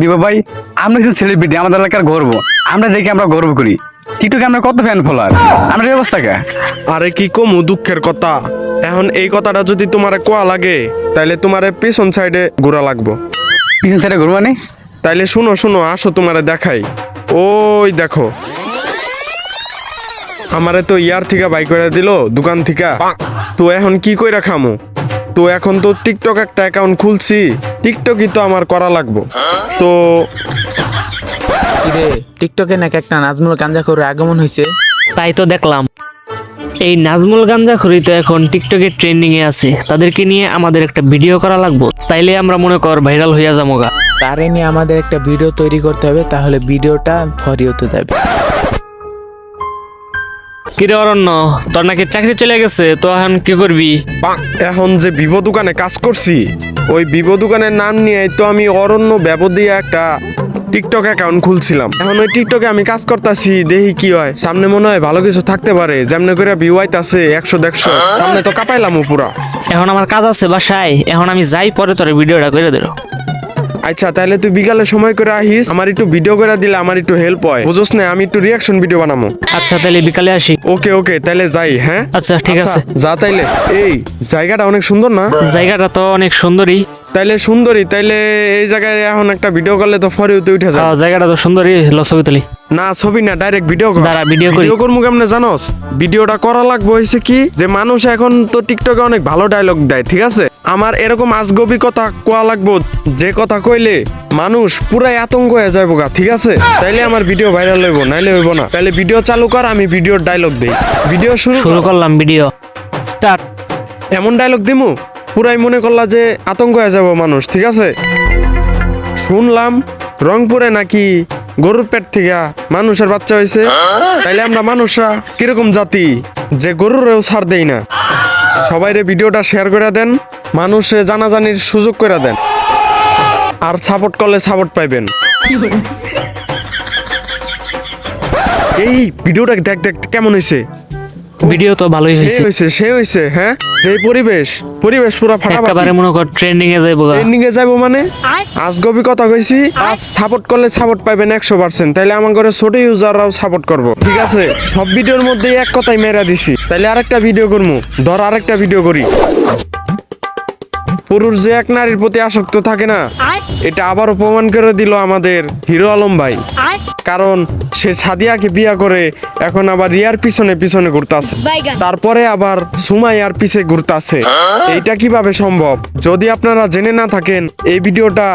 বিভা ভাই, আমরা কিছু সেলিব্রিটি, আমাদের এলাকার গর্ব। আমরা দেখি আমরা গর্ব করি। টিকটকে আমরা কত ফ্যান ফলোয়ার, আমরা এই অবস্থা কে? আরে কি কমু দুঃখের কথা। এখন এই কথাটা যদি তোমারে কোয়া লাগে তাইলে তোমারে পিছন সাইডে ঘোরা লাগবো। পিছন সাইডে ঘুরবো মানে? তাইলে শুনো শুনো, আসো তোমারে দেখাই। ওই দেখো, আমারে তো ইয়ার থেকে বাই করে দিল দোকান থেকে। তো এখন কি কইরা খামু? তো এখন তো টিকটক একটা অ্যাকাউন্ট খুলছি, টিকটকই তো আমার করা লাগবো। তো কিরে টিকটকে নাকি একটা নাজমুল গাঞ্জাখোরের আগমন হয়েছে? তাই তো দেখলাম। এই নাজমুল গাঞ্জাখুরি তো এখন টিকটকে ট্রেন্ডিং এ আছে, তাদেরকে নিয়ে আমাদের একটা ভিডিও করা লাগবো, তাইলে আমরা মনে কর ভাইরাল হইয়া যামোগা। তারে নিয়ে আমাদের একটা ভিডিও তৈরি করতে হবে, তাহলে ভিডিওটা ফরিওতে যাবে। কিরে অরণ্য, তোর নাকি চাকরি চলে গেছে, তো এখন কি করবি? এখন যে ভিভো দোকানে কাজ করছি, ওই ভিভো দোকানের নাম নিয়ে তো আমি অরণ্য ব্যবদিয়া একটা টিকটক অ্যাকাউন্ট খুলছিলাম। এখন ওই টিকটকে আমি কাজ করতেছি, দেখি কি হয়। সামনে মনে হয় ভালো কিছু থাকতে পারে, যেমন করে ভিউ আইতাছে 100-150, সামনে তো কাপাইলাম পুরা। এখন আমার কাজ আছে বাসায়, এখন আমি যাই, পরে তোর ভিডিওটা করে দেবো। আচ্ছা তাহলে তুই বিকালে সময় করে আহিস, আমার একটু ভিডিও করে দিলে আমার একটু হেল্প হয়, বুঝোস না? আমি একটু রিয়াকশন ভিডিও বানাবো। আচ্ছা তাহলে বিকালে আসি। ওকে ওকে, তাহলে যাই। হ্যাঁ আচ্ছা ঠিক আছে। যা তাইলে। এই জায়গাটা অনেক সুন্দর না? জায়গাটা তো অনেক সুন্দরী। তাইলে সুন্দরী, তাইলে এই জায়গায় এখন একটা ভিডিও করলে তো ফরে উঠে যায়। জায়গাটা তো সুন্দরী, লো ছবি তুলি। না ছবি না, ডাইরেক্ট ভিডিও কর। দাঁড়া, ভিডিও করি। ভিডিও করবো কেমনে জানোস? ভিডিওটা করা লাগবে হয়েছে কি, যে মানুষ এখন তো টিকটকে অনেক ভালো ডায়লগ দেয়, ঠিক আছে? আমার এরকম আজগবি কথা কোয়া লাগবো, যে কথা কইলে মানুষ পুরাই আতঙ্ক হয়ে যাবো গা, ঠিক আছে? তাইলে আমার ভিডিও ভাইরাল হইব, নাইলে হইব না। তাইলে ভিডিও চালু কর, আমি ভিডিওর ডায়লগ দেই। ভিডিও শুরু করলাম, ভিডিও স্টার্ট। এমন ডায়লগ দিমু পুরাই মনে করলা যে আতঙ্ক হয়ে যাব মানুষ, ঠিক আছে? শুনলাম রংপুরে নাকি গরুর পেট থেকে মানুষের বাচ্চা হয়েছে। তাইলে আমরা মানুষরা কিরকম জাতি যে গরুরেও ছাড় দেই না? সবাইরে ভিডিওটা শেয়ার করে দেন, মানুষে জানাজানির সুযোগ করে দেন, আর সাপোর্ট করলে সাপোর্ট পাইবেন। এই ভিডিওটা দেখ দেখ কেমন হয়েছে। ভিডিও তো ভালোই হয়েছে। সে হয়েছে। হ্যাঁ, যে পরিবেশ পুরো একেবারে মনে কর ট্রেন্ডিং এ যাইবো। ট্রেন্ডিং এ যাইবো মানে আজগবি কথা কইছি। আজ সাপোর্ট করলে সাপোর্ট পাইবেন 100%। তাইলে আমার ঘরে ছোট ইউজাররাও সাপোর্ট করবো, ঠিক আছে? সব ভিডিওর মধ্যে এক কথাই মেরা দিছি। তাইলে আরেকটা ভিডিও করবো, ধর আরেকটা ভিডিও করি। পুরুষ যে এক নারীর প্রতি আসক্ত থাকে না, এটা আবারও প্রমাণ করে দিল আমাদের হিরো আলম ভাই। কারণ সে সাদিয়াকে বিয়া করে এখন আবার রিয়ার পিছনে পিছনে ঘুরতাছে, তারপরে আবার সুমাইয়ার পিছে ঘুরতাছে। এইটা কিভাবে সম্ভব? যদি আপনারা জেনে না থাকেন, এই ভিডিওটা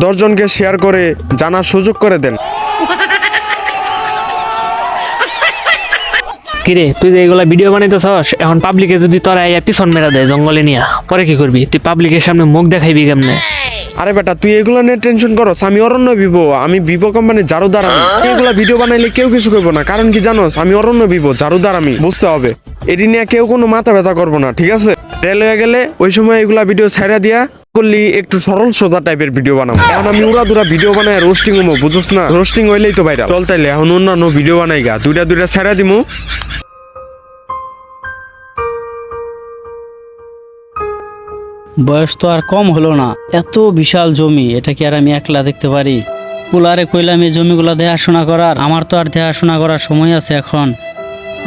10 জনকে শেয়ার করে জানার সুযোগ করে দেন। কিরে তুই যে এগুলা ভিডিও বানাইতেছস, এখন পাবলিকে যদি তোরা এই পিছন মেরা দেয় জঙ্গলে নিয়া, পরে কি করবি? তুই পাবলিকের সামনে মুখ দেখাইবি কেমনে? আরে বেটা, তুই এগুলো নিয়ে টেনশন করস? আমি অরণ্য ভিভো, আমি ভিভো কোম্পানির জারুদার। আমি এগুলা ভিডিও বানাইলে কেউ কিছু করবো না, কারণ কি জানোস? আমি অরণ্য ভিভো জারুদার। আমি বুঝতে হবে, এটি নিয়ে কেউ কোনো মাথা ব্যথা করবো না, ঠিক আছে? রেল হয়ে গেলে ওই সময় এগুলা ভিডিও ছাইড়া দিয়া করলি একটু সরল সোজা টাইপের ভিডিও বানাবো। এখন আমি উড়াধুরা ভিডিও বানাই রোস্টিং হবো, বুঝোস না? রোস্টিং হইলেই তো ভাইরাল। চল তাইলে এখন অন্যান্য ভিডিও বানাই গা, দুইটা ছাইড়া দিমু। বয়স তো আর কম হলো না, এত বিশাল জমি, এটা কি আর আমি একলা দেখতে পারি? পোলারে কইলাম এই জমিগুলা দেখাশোনা করার, আমার তো আর দেখাশোনা করার সময় আছে এখন?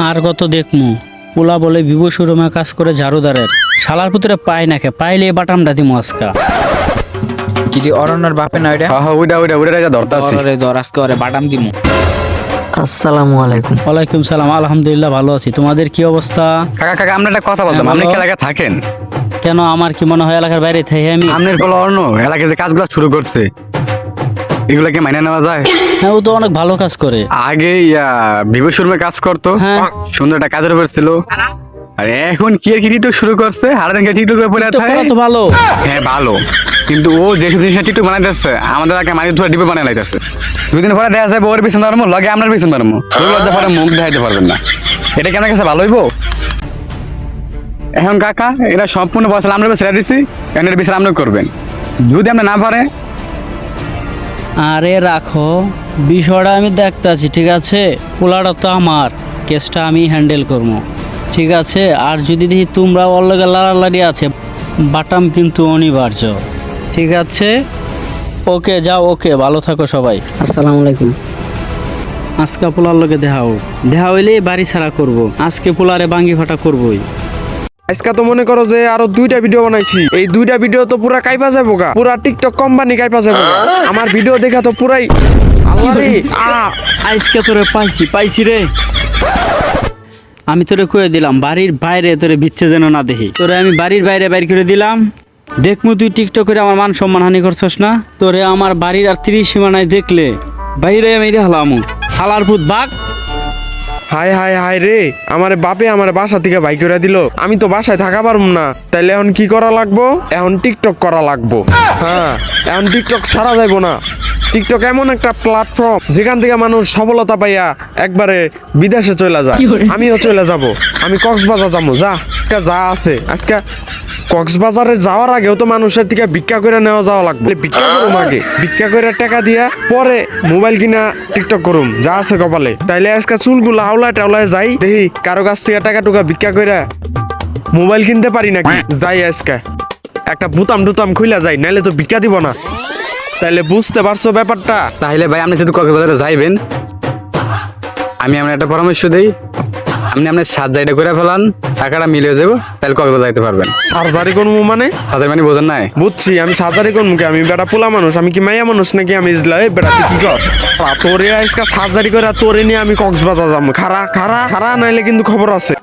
আর কত দেখমু? পোলা বলে ভিভো শোরুমে কাজ করে ঝাড়ুদারের, শালার পুত্রে পাই নাকে, পাইলে বাটামটা দিমু আজকা। কিরে অরণ্যর বাপে না ওইটা? হ্যাঁ ওইটা রাজা ধরতাছি। ধর আজকে ওরে বাদাম দিমু। আসসালামু আলাইকুম। ওয়ালাইকুম সালাম। আলহামদুলিল্লাহ ভালো আছি, তোমাদের কি অবস্থা? কাকা আমরা একটা কথা বলতাম, আপনি কি এলাকায় থাকেন? কেন, আমার কি মনে হয় এলাকার বাইরে থাকি আমি? আপনার বলো অন্য এলাকায় যে কাজগুলো শুরু করছে, এগুলা কি মাইনে নেওয়া যায়? হ্যাঁ, ও তো অনেক ভালো কাজ করে। আগে ভিভো শোরুমে কাজ করতো, হ্যাঁ। সুন্দর একটা কাজের উপর ছিল। আর এখন কি আর কি টিকটক শুরু করছে, হারাদিন টিকটক করে পড়ে তো থাকে। করা তো ভালো। হ্যাঁ ভালো, কিন্তু ও যেসব জিনিসটা টিকটক বানাইতেছে আমাদের এলাকায় মারি ধরে ডিপে বানাই লাইতেছে। 2 দিন পরে দেখা যাবে ওর পিছন ধর্ম লগে আপনার পিছন ধর্ম, লজ্জা পরে মুখ দেখাইতে পারবেন না। এটা কেন কাছে ভালো হইব? এখন কাকা এটা সম্পূর্ণ বছর আমরা ছেড়ে দিচ্ছি, এখন এর বিচার আপনি করবেন। যদি আপনি না পারে, আরে রাখো, বিষয়টা আমি দেখতে আছি, ঠিক আছে? পোলাটা তো আমার, কেসটা আমি হ্যান্ডেল করবো, ঠিক আছে? আর যদি দেখি তোমরা ওর লগে লাড়ালাড়ি আছে, বাটাম কিন্তু অনিবার্য, ঠিক আছে? ওকে যাও, ওকে ভালো থাকো সবাই। আসসালামু আলাইকুম। আজকে পোলার লগে দেখা হইলে বাড়ি ছাড়া করব। আজকে পোলারে বাঙ্গি ফাটা করবই। আজকে তো মনে করো যে আরো 2টা ভিডিও বানাইছি, এই 2টা ভিডিও তো পুরা কাইপা যাবো গা, পুরা টিকটক কোম্পানি কাইপা যাবো গা। আমার ভিডিও দেখা তো পুরাই আল্লাহ রে। আজকে তোরে পাইছি রে। আমি তোরে কয়ে দিলাম বাড়ির বাইরে তোরে বিচ্ছে যেন না দেখি। তোরে আমি বাড়ির বাইরে বাইর করে দিলাম। দেখমু তুই টিকটক করে আমার মান সম্মান হানি করছস না। তোরে আমার বাড়ির আর 30 সীমানায় দেখলে বাইরে আমি হালামু। হালার ভূত বাঘ। হায় হায় হায় রে, আমার বাপে আমার বাসা থেকে বাইক করে দিল। আমি তো বাসায় থাকা পারবো না, তাইলে এখন কি করা লাগবো? এখন টিকটক করা লাগবো। হ্যাঁ, এখন টিকটক ছাড়া যাইবো না। টিকটক এমন একটা প্ল্যাটফর্ম যেখান থেকে মানুষ সফলতা পাইয়া একবারে বিদেশে চলে যায়। আমিও চলে যাব, আমি কক্সবাজার যাবো। আজকে যা আছে, আজকে কক্সবাজারে যাওয়ার আগেও তো মানুষের থেকে ভিক্ষা করে নেওয়া যাওয়া লাগবে। ভিক্ষা করুম আগে, ভিক্ষা করে টাকা দিয়া পরে মোবাইল কিনা টিকটক করুম, যা আছে কপালে। তাইলে আজকে চুলগুলো আওলায় টাওলায় যাই, দেখি কারো কাছ থেকে টাকা টুকা ভিক্ষা করে মোবাইল কিনতে পারি নাকি। যাই আজকে একটা বুতাম টুতাম খুইলা যাই, নাইলে তো ভিক্ষা দিব না। তাইলে বুঝতে পারছো ব্যাপারটা? তাহলে ভাই আপনি যেহেতু কক্সবাজারে যাইবেন, আমি আপনার একটা পরামর্শ দিই, আপনি আপনার সার্জারিটা করে ফেলান, টাকাটা মিলে যাবো, তাহলে কক্সবাজার যাইতে পারবেন। সার্জারি করবো মানে? সার্জারি মানে বোঝেন নাই? বুঝছি, আমি সার্জারি করবো কি? আমি বেটা পোলা মানুষ, আমি কি মাইয়া মানুষ নাকি? আমি বেটা তুই কি কর? তোরে আজকে সার্জারি করে তোরে নিয়ে আমি কক্সবাজার যাবো। খারা খারা খারা, নাইলে কিন্তু খবর আছে।